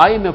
IMF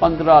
15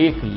1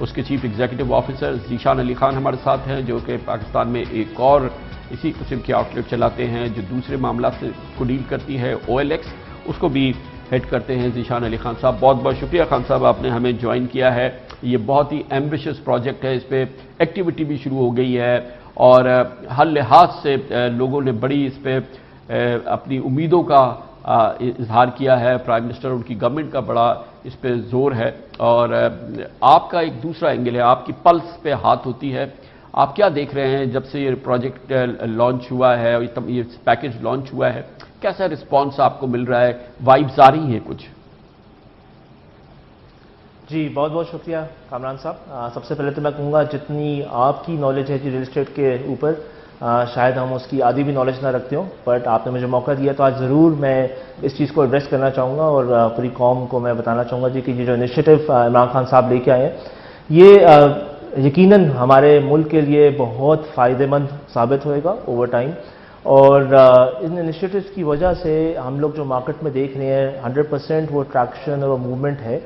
اس کے chief executive officer Zeeshan Ali Khan ہمارے ساتھ ہیں، جو کہ پاکستان میں ایک اور اسی قسم کی آؤٹ لیٹ چلاتے ہیں جو دوسرے معاملات سے کو ڈیل کرتی ہے، OLX، اس کو بھی ہیڈ کرتے ہیں ذیشان علی خان صاحب۔ بہت بہت شکریہ خان صاحب، آپ نے ہمیں جوائن کیا ہے۔ یہ بہت ہی ایمبیشس پروجیکٹ ہے، اس پہ ایکٹیویٹی بھی شروع ہو گئی ہے اور ہر لحاظ سے لوگوں نے بڑی اس پہ اپنی امیدوں کا اظہار کیا ہے۔ پرائم منسٹر، ان کی گورنمنٹ کا بڑا اس پہ زور ہے، اور آپ کا ایک دوسرا اینگل ہے، آپ کی پلس پہ ہاتھ ہوتی ہے۔ آپ کیا دیکھ رہے ہیں جب سے یہ پروجیکٹ لانچ ہوا ہے، یہ پیکیج لانچ ہوا ہے، کیسا رسپانس آپ کو مل رہا ہے؟ وائبز آ رہی ہیں کچھ؟ جی بہت بہت شکریہ کامران صاحب۔ سب سے پہلے تو میں کہوں گا جتنی آپ کی نالج ہے جی ریل اسٹیٹ کے اوپر، شاید ہم اس کی آدھی بھی نالج نہ رکھتے ہوں، بٹ آپ نے مجھے موقع دیا تو آج ضرور میں اس چیز کو ایڈریس کرنا چاہوں گا اور پوری قوم کو میں بتانا چاہوں گا جی کہ یہ جو انیشیٹو عمران خان صاحب لے کے آئے ہیں، یہ یقیناً ہمارے ملک کے لیے بہت فائدہ مند ثابت ہوئے گا اوور ٹائم، اور ان انیشیٹوز کی وجہ سے ہم لوگ جو مارکیٹ میں دیکھ رہے ہیں 100% وہ ٹریکشن اور موومنٹ ہے۔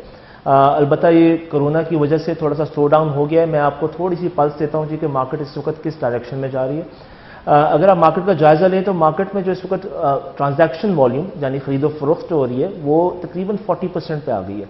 البتہ یہ کرونا کی وجہ سے تھوڑا سا سلو ڈاؤن ہو گیا ہے۔ میں آپ کو تھوڑی سی پلس دیتا ہوں جی کہ مارکیٹ اس وقت کس ڈائریکشن میں جا رہی ہے۔ اگر آپ مارکیٹ کا جائزہ لیں تو مارکیٹ میں جو اس وقت ٹرانزیکشن والیوم یعنی خرید و فروخت جو ہو رہی ہے وہ تقریباً 40% پہ آ گئی ہے،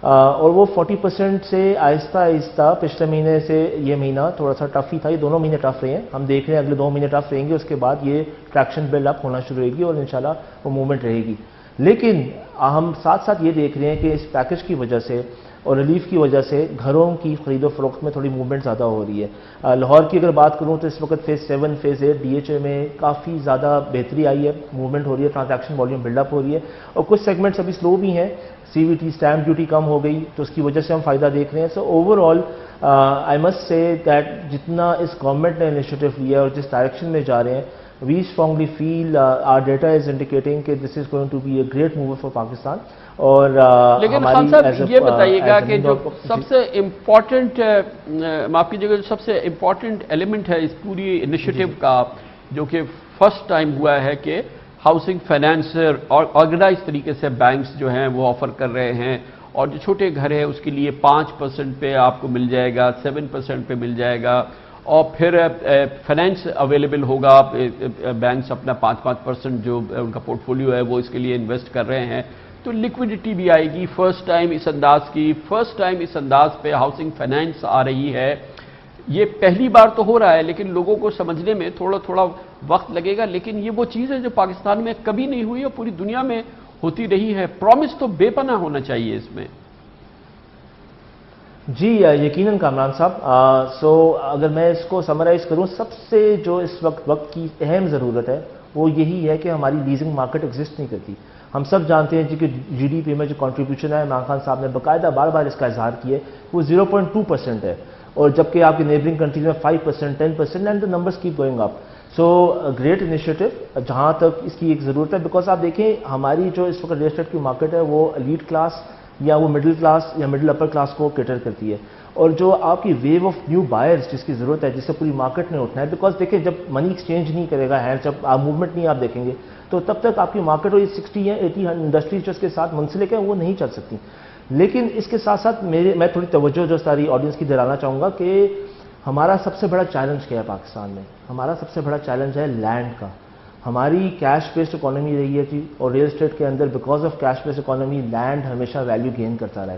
اور وہ 40% سے آہستہ آہستہ پچھلے مہینے سے یہ مہینہ تھوڑا سا ٹف ہی تھا، یہ دونوں مہینے ٹف رہے ہیں، ہم دیکھ رہے ہیں اگلے 2 مہینے ٹف رہیں گے، اس کے بعد یہ ٹریکشن بلڈ اپ ہونا شروع ہوگی اور انشاءاللہ وہ موومنٹ رہے گی۔ لیکن ہم ساتھ ساتھ یہ دیکھ رہے ہیں کہ اس پیکج کی وجہ سے اور ریلیف کی وجہ سے گھروں کی خرید و فروخت میں تھوڑی موومنٹ زیادہ ہو رہی ہے۔ لاہور کی اگر بات کروں تو اس وقت فیز 7 فیز 8 DHA میں کافی زیادہ بہتری آئی ہے، موومنٹ ہو رہی ہے، ٹرانزیکشن والیوم بلڈ اپ ہو رہی ہے، اور کچھ سیگمنٹس ابھی سلو بھی ہیں، CVT اسٹیمپ ڈیوٹی کم ہو گئی تو اس کی وجہ سے ہم فائدہ دیکھ رہے ہیں۔ So overall I must say that جتنا اس گورنمنٹ نے انیشیٹو لیا اور جس ڈائریکشن میں جا رہے ہیں، we strongly feel our data is indicating کہ this is going to be a great mover for Pakistan. اور لیکن خان صاحب یہ بتائیے گا کہ جو سب سے امپورٹنٹ، معاف کیجیے گا، جو سب سے امپورٹنٹ ایلیمنٹ ہے اس پوری انیشیٹو کا، جو کہ فرسٹ ٹائم ہوا ہے کہ ہاؤسنگ فائنانس اور آرگنائز طریقے سے بینکس جو ہیں وہ آفر کر رہے ہیں، اور جو چھوٹے گھر ہے اس کے لیے 5% پہ آپ کو مل جائے گا، 7% پہ مل جائے گا، اور پھر فائنینس اویلیبل ہوگا، بینکس اپنا 5% جو ان کا پورٹ فولیو ہے وہ اس کے لیے انویسٹ کر رہے ہیں، تو لیکوڈیٹی بھی آئے گی۔ فرسٹ ٹائم اس انداز پہ ہاؤسنگ فائنانس آ رہی ہے۔ یہ پہلی بار تو ہو رہا ہے لیکن لوگوں کو سمجھنے میں تھوڑا وقت لگے گا، لیکن یہ وہ چیز ہے جو پاکستان میں کبھی نہیں ہوئی اور پوری دنیا میں ہوتی رہی ہے۔ پرومس تو بے پناہ ہونا چاہیے اس میں۔ جی یقیناً کامران صاحب، سو اگر میں اس کو سمرائز کروں، سب سے جو اس وقت کی اہم ضرورت ہے وہ یہی ہے کہ ہماری لیزنگ مارکیٹ ایگزسٹ نہیں کرتی۔ ہم سب جانتے ہیں جی کہ GDP میں جو کنٹریبیوشن ہے، عمران خان صاحب نے باقاعدہ بار بار اس کا اظہار کیا ہے، وہ 0.2% ہے، اور جبکہ آپ کی نیبرنگ کنٹریز میں 5%، 10% and the numbers keep going up. So great initiative جہاں تک اس کی ایک ضرورت ہے، بیکاز آپ دیکھیں ہماری جو اس وقت ریل اسٹیٹ کی مارکیٹ ہے وہ ایلیٹ کلاس یا وہ مڈل کلاس یا مڈل اپر کلاس کو کیٹر کرتی ہے، اور جو آپ کی ویو آف نیو بائرز جس کی ضرورت ہے، جس سے پوری مارکیٹ نے اٹھنا ہے، بیکاز دیکھیں جب منی ایکسچینج نہیں کرے گا ہینڈ، جب آپ موومنٹ نہیں آپ دیکھیں گے تو تب تک آپ کی مارکیٹ اور یہ 60 یا 80 انڈسٹریز جو اس کے ساتھ منسلک ہیں وہ نہیں چل سکتی۔ لیکن اس کے ساتھ ساتھ میں تھوڑی توجہ جو ساری آڈینس کی دلانا چاہوں گا کہ ہمارا سب سے بڑا چیلنج کیا ہے پاکستان میں؟ ہمارا سب سے بڑا چیلنج ہے لینڈ کا۔ ہماری کیش بیسڈ اکانومی رہی ہے جی، اور ریل اسٹیٹ کے اندر because of cash based economy land ہمیشہ ویلیو گین کرتا رہا ہے،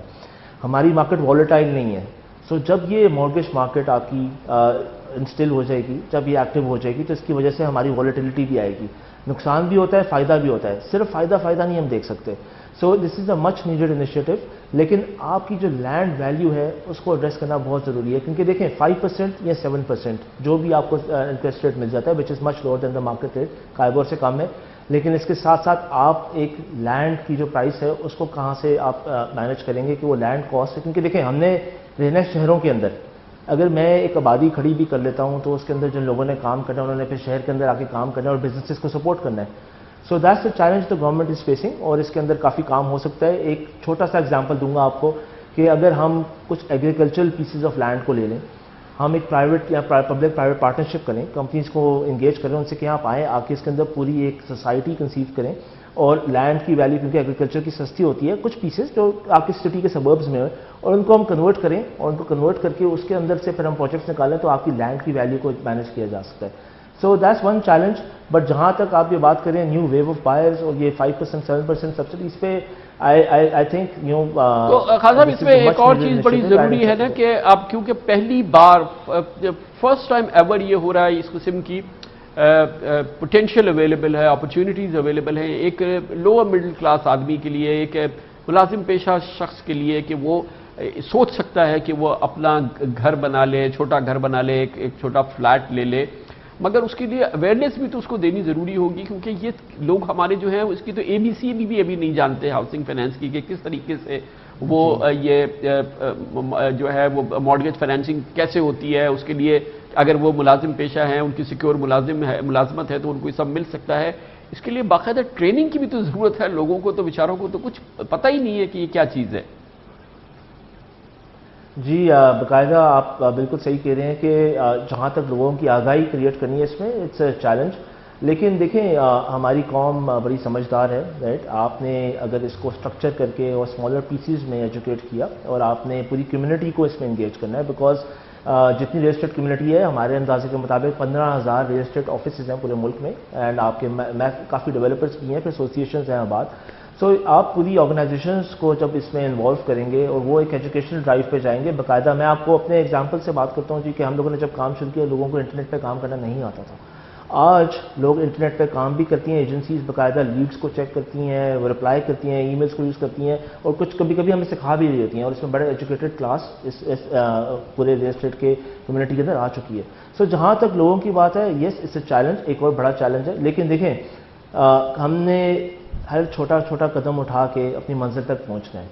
ہماری مارکیٹ والیٹائل نہیں ہے۔ سو جب یہ مارگیج مارکیٹ آپ کی انسٹل ہو جائے گی، جب یہ ایکٹیو ہو جائے گی تو اس کی وجہ سے ہماری والیٹیلٹی بھی آئے گی، نقصان بھی ہوتا ہے، فائدہ بھی ہوتا ہے، صرف فائدہ نہیں ہم دیکھ سکتے۔ سو دس از اے مچ نیڈیڈ انیشیٹو، لیکن آپ کی جو لینڈ ویلیو ہے اس کو ایڈریس کرنا بہت ضروری ہے، کیونکہ دیکھیں 5% یا 7% جو بھی آپ کو انٹرسٹ ریٹ مل جاتا ہے which is much lower than the market rate, KIBOR سے کم ہے، لیکن اس کے ساتھ ساتھ آپ ایک لینڈ کی جو پرائس ہے اس کو کہاں سے آپ مینیج کریں گے کہ وہ لینڈ کاسٹ ہے، کیونکہ دیکھیں ہم نے رہنا شہروں کے اندر، اگر میں ایک آبادی کھڑی بھی کر لیتا ہوں تو اس کے اندر جن لوگوں نے کام کرنا ہے انہوں نے پھر شہر کے اندر آ کے کام کرنا ہے اور بزنسز کو سپورٹ کرنا ہے۔ So that's the challenge the government is facing, اور اس کے اندر کافی کام ہو سکتا ہے۔ ایک چھوٹا سا ایگزامپل دوں گا آپ کو کہ اگر ہم کچھ ایگریکلچرل پیسز آف لینڈ کو لے لیں، ہم ایک پرائیویٹ یا پبلک پرائیویٹ پارٹنرشپ کریں، کمپنیز کو انگیج کریں، ان سے کہ آپ آئیں، آ کے اس کے اندر پوری ایک سوسائٹی کنسیو کریں اور لینڈ کی ویلیو کیونکہ ایگریکلچر کی سستی ہوتی ہے, کچھ پیسز جو آپ کی سٹی کے سبربز میں ہیں, اور ان کو ہم کنورٹ کریں اور ان کو کنورٹ کر کے اس کے اندر سے پھر ہم پروجیکٹس نکالیں تو آپ کی لینڈ کی ویلیو کو مینیج کیا جا سکتا ہے. So that's one challenge. But جہاں تک آپ یہ بات کریں نیو ویو آف بائرز اور یہ 5% 7% سبسڈی, اس پہ آئی تھنک تو خان صاحب اس میں ایک اور چیز بڑی ضروری ہے نا کہ اب کیونکہ پہلی بار فرسٹ ٹائم ایور یہ ہو رہا ہے, اس قسم کی پوٹینشیل اویلیبل ہے, اپرچونیٹیز اویلیبل ہیں ایک لوور مڈل کلاس آدمی کے لیے, ایک ملازم پیشہ شخص کے لیے کہ وہ سوچ سکتا ہے کہ وہ اپنا گھر بنا لے, چھوٹا گھر بنا لے, ایک چھوٹا فلیٹ لے لے, مگر اس کے لیے اویئرنیس بھی تو اس کو دینی ضروری ہوگی, کیونکہ یہ لوگ ہمارے جو ہیں اس کی تو اے بی سی بھی ابھی نہیں جانتے ہاؤسنگ فائنینس کی, کہ کس طریقے سے وہ یہ جو ہے وہ مارگیج فائنینسنگ کیسے ہوتی ہے, اس کے لیے اگر وہ ملازم پیشہ ہیں, ان کی سیکیور ملازمت ہے تو ان کو یہ سب مل سکتا ہے. اس کے لیے باقاعدہ ٹریننگ کی بھی تو ضرورت ہے, لوگوں کو تو بیچاروں کو تو کچھ پتہ ہی نہیں ہے کہ یہ کیا چیز ہے. جی باقاعدہ آپ بالکل صحیح کہہ رہے ہیں کہ جہاں تک لوگوں کی آگاہی کریٹ کرنی ہے اس میں اٹس اے چیلنج. لیکن دیکھیں ہماری قوم بڑی سمجھدار ہے, رائٹ. آپ نے اگر اس کو اسٹرکچر کر کے اور اسمالر پیسز میں ایجوکیٹ کیا اور آپ نے پوری کمیونٹی کو اس میں انگیج کرنا ہے, بیکاز جتنی ریل اسٹیٹ کمیونٹی ہے ہمارے اندازے کے مطابق 15,000 ریل اسٹیٹ آفیسز ہیں پورے ملک میں, اینڈ آپ کے کافی ڈیولپرس بھی ہیں, پھر ایسوسیشنز ہیں آباد. سو آپ پوری آرگنائزیشنس کو جب اس میں انوالو کریں گے اور وہ ایک ایجوکیشنل ڈرائیو پہ جائیں گے, باقاعدہ میں آپ کو اپنے ایگزامپل سے بات کرتا ہوں جی کہ ہم لوگوں نے جب کام شروع کیا لوگوں کو انٹرنیٹ پہ کام کرنا نہیں آتا تھا. آج لوگ انٹرنیٹ پہ کام بھی کرتی ہیں, ایجنسیز باقاعدہ لیڈس کو چیک کرتی ہیں, وہ رپلائی کرتی ہیں, ای میلس کو یوز کرتی ہیں, اور کچھ کبھی کبھی ہمیں سکھا بھی رہی ہوتی ہیں, اور اس میں بڑے ایجوکیٹڈ کلاس اس پورے ریل اسٹیٹ کے کمیونٹی کے اندر آ چکی ہے. سو جہاں تک لوگوں کی بات ہے, یس اٹس اے چیلنج, ایک اور بڑا چیلنج ہے. لیکن دیکھیں ہم نے ہر چھوٹا چھوٹا قدم اٹھا کے اپنی منزل تک پہنچنا ہے.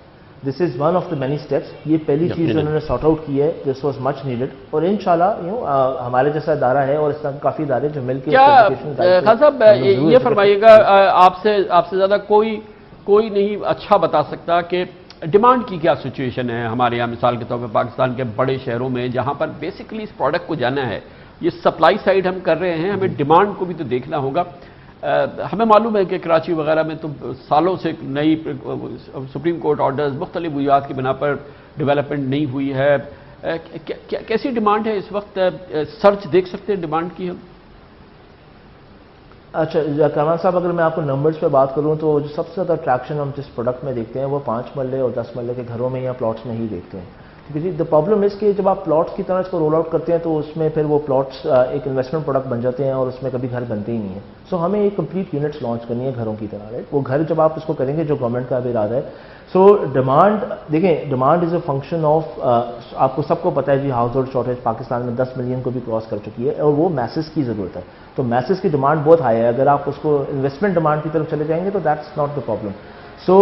This is one of the many steps. یہ پہلی چیز جو انہوں نے سارٹ آؤٹ کی ہے, دس واز مچ نیڈڈ, اور انشاءاللہ ہمارے جیسا ادارہ ہے اور اس طرح کافی ادارے جو مل کے خان صاحب یہ فرمائیے گا, آپ سے زیادہ کوئی نہیں اچھا بتا سکتا کہ ڈیمانڈ کی کیا سچویشن ہے ہمارے یہاں, مثال کے طور پہ پاکستان کے بڑے شہروں میں جہاں پر بیسیکلی اس پروڈکٹ کو جانا ہے. یہ سپلائی سائڈ ہم کر رہے ہیں, ہمیں ڈیمانڈ کو بھی تو دیکھنا ہوگا. ہمیں معلوم ہے کہ کراچی وغیرہ میں تو سالوں سے نئی سپریم کورٹ آرڈرز مختلف وجوہات کی بنا پر ڈیولپمنٹ نہیں ہوئی ہے. کیسی ڈیمانڈ ہے اس وقت, سرچ دیکھ سکتے ہیں ڈیمانڈ کی ہم؟ اچھا کامران صاحب, اگر میں آپ کو نمبرز پہ بات کروں تو جو سب سے زیادہ اٹریکشن ہم جس پروڈکٹ میں دیکھتے ہیں وہ 5 مرلے اور 10 مرلے کے گھروں میں یا پلاٹس میں ہی دیکھتے ہیں. کیونکہ دا پرابلم اس کہ جب آپ پلاٹس کی طرح اس کو رول آؤٹ کرتے ہیں تو اس میں پھر وہ پلاٹس ایک انویسٹمنٹ پروڈکٹ بن جاتے ہیں اور اس میں کبھی گھر بنتے ہی نہیں ہیں. سو ہمیں ایک کمپلیٹ یونٹس لانچ کرنی ہے گھروں کی طرح, رائٹ. وہ گھر جب آپ اس کو کریں گے جو گورنمنٹ کا بھی ارادہ ہے. سو ڈیمانڈ دیکھیں, demand is a function of, آپ کو سب کو پتہ ہے جی ہاؤس ہولڈ شارٹیج پاکستان میں 10 ملین کو بھی کراس کر چکی ہے, اور وہ میسز کی ضرورت ہے. تو میسز کی ڈیمانڈ بہت ہائی ہے. اگر آپ اس کو انویسٹمنٹ ڈیمانڈ کی طرف چلے جائیں گے تو that's not the problem. So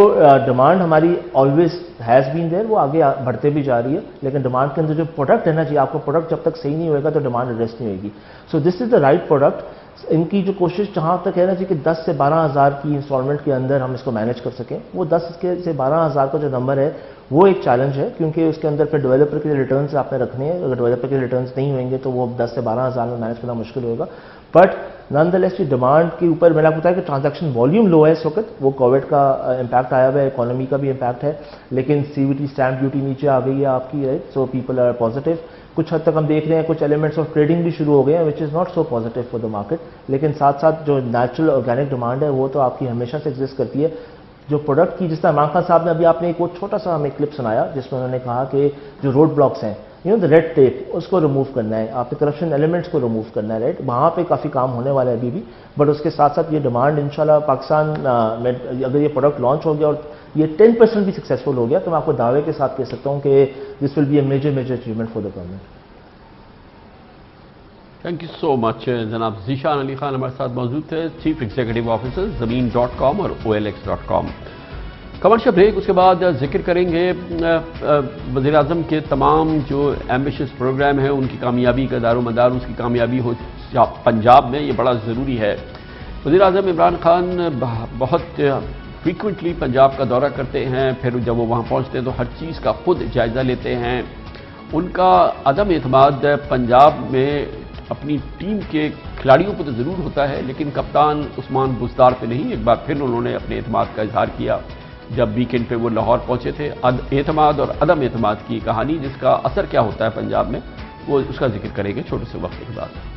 demand ہماری آلویز ہیز بین دیر, وہ آگے بڑھتے بھی جا رہی ہے. لیکن ڈیمانڈ کے اندر جو پروڈکٹ ہے نا جی, آپ کو پروڈکٹ جب تک صحیح نہیں ہوئے گا تو ڈیمانڈ ایڈریس نہیں ہوئے گی. سو دس از دا رائٹ پروڈکٹ. ان کی جو کوشش جہاں تک ہے نا جی کہ 10 سے 12,000 کی انسٹالمنٹ کے اندر ہم اس کو مینیج کر سکیں, وہ 10 سے 12,000 کا جو نمبر ہے وہ ایک چیلنج ہے, کیونکہ اس کے اندر پھر ڈیولپر کے ریٹرنس آپ نے رکھنے ہیں. اگر ڈیولپر کے ریٹرنس نہیں ہوئیں گے تو وہ 10 سے 12,000 میں مینیج کرنا مشکل ہوگا. But naan the less demand کے اوپر میں نے آپ کو بتایا کہ ٹرانزیکشن والیوم لو ہے اس وقت, وہ کووڈ کا امپیکٹ آیا ہوا ہے, اکانومی کا بھی امپیکٹ ہے, لیکن CVT اسٹیمپ ڈیوٹی نیچے آ گئی ہے آپ کی, right. So people are positive. کچھ حد تک ہم دیکھ رہے ہیں کچھ ایلیمنٹس آف ٹریڈنگ بھی شروع ہو گئے ہیں, which is not so positive for the market. لیکن ساتھ ساتھ جو نیچرل آرگینک ڈیمانڈ ہے وہ تو آپ کی ہمیشہ سے ایگزسٹ کرتی ہے. جو پروڈکٹ کی, جس طرح عمران خان صاحب نے ابھی آپ نے ایک وہ چھوٹا سا ہمیں کلپ سنایا جس میں انہوں نے کہا کہ جو روڈ بلاکس ہیں, دا ریڈ ٹیپ, اس کو ریموو کرنا ہے, آپ نے کرپشن ایلیمنٹس کو ریموو کرنا ہے, رائٹ. وہاں پہ کافی کام ہونے والا ہے ابھی بھی. بٹ اس کے ساتھ ساتھ یہ ڈیمانڈ انشاءاللہ پاکستان میں اگر یہ پروڈکٹ لانچ ہو گیا اور یہ 10% بھی سکسیزفل ہو گیا تو میں آپ کو دعوے کے ساتھ کہہ سکتا ہوں کہ this will be a major achievement for the government. Thank you so much جناب ذیشان علی خان ہمارے ساتھ موجود تھے, چیف ایگزیکٹو آفیسر زمین.com اور OLX.com. کمرشل بریک, اس کے بعد ذکر کریں گے وزیر اعظم کے تمام جو ایمبیشس پروگرام ہیں ان کی کامیابی کا دار و مدار اس کی کامیابی ہو پنجاب میں, یہ بڑا ضروری ہے. وزیر اعظم عمران خان بہت فریکوینٹلی پنجاب کا دورہ کرتے ہیں, پھر جب وہ وہاں پہنچتے ہیں تو ہر چیز کا خود جائزہ لیتے ہیں. ان کا عدم اعتماد پنجاب میں اپنی ٹیم کے کھلاڑیوں پہ تو ضرور ہوتا ہے، لیکن کپتان عثمان بزدار پہ نہیں۔ ایک بار پھر انہوں نے اپنے اعتماد کا اظہار کیا جب ویکینڈ پہ وہ لاہور پہنچے تھے۔ اعتماد اور عدم اعتماد کی کہانی، جس کا اثر کیا ہوتا ہے پنجاب میں، وہ اس کا ذکر کریں گے چھوٹے سے وقت کے بعد۔